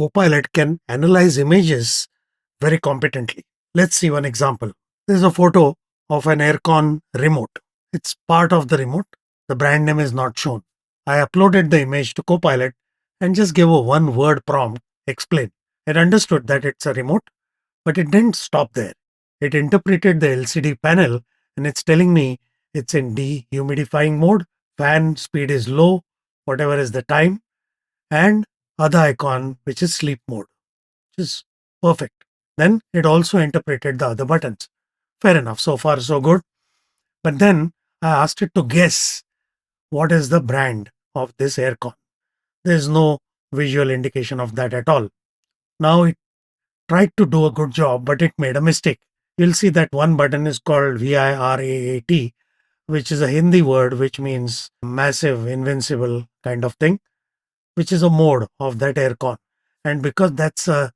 Copilot can analyze images very competently. Let's see one example. This is a photo of an aircon remote. It's part of the remote. The brand name is not shown. I uploaded the image to Copilot and just gave a one word prompt, explain. It understood that it's a remote, but it didn't stop there. It interpreted the LCD panel and it's telling me it's in dehumidifying mode, fan speed is low, whatever is the time, and other icon which is sleep mode, which is perfect. Then it also interpreted the other buttons. Fair enough, so far so good. But then I asked it to guess what is the brand of this aircon. There is no visual indication of that at all. Now it tried to do a good job, but it made a mistake. You'll see that one button is called VIRAAT, which is a Hindi word which means massive, invincible kind of thing, which is a mode of that aircon. And because that's a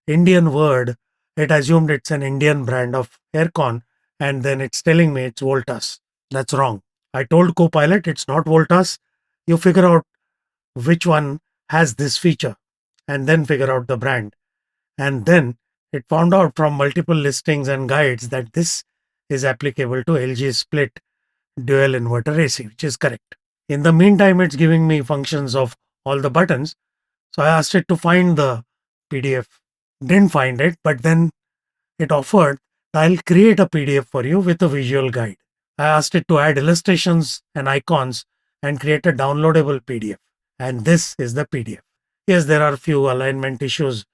Indian word, it assumed it's an Indian brand of aircon, and then it's telling me it's Voltas. That's wrong. I told Copilot it's not Voltas. You figure out which one has this feature and then figure out the brand. And then it found out from multiple listings and guides that this is applicable to LG split dual inverter AC, which is correct. In the meantime, it's giving me functions of all the buttons. So I asked it to find the PDF. Didn't find it, but then it offered, I'll create a PDF for you with a visual guide. I asked it to add illustrations and icons and create a downloadable PDF. And this is the PDF. Yes, there are few alignment issues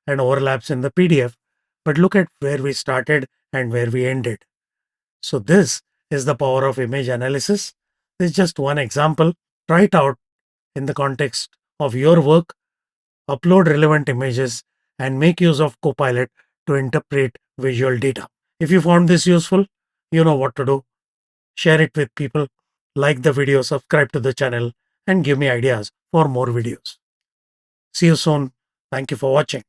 and overlaps in the PDF, but look at where we started and where we ended. So this is the power of image analysis. This is just one example. Try it out in the context of your work, upload relevant images, and make use of Copilot to interpret visual data. If you found this useful, you know what to do. Share it with people, like the video, subscribe to the channel, and give me ideas for more videos. See you soon. Thank you for watching.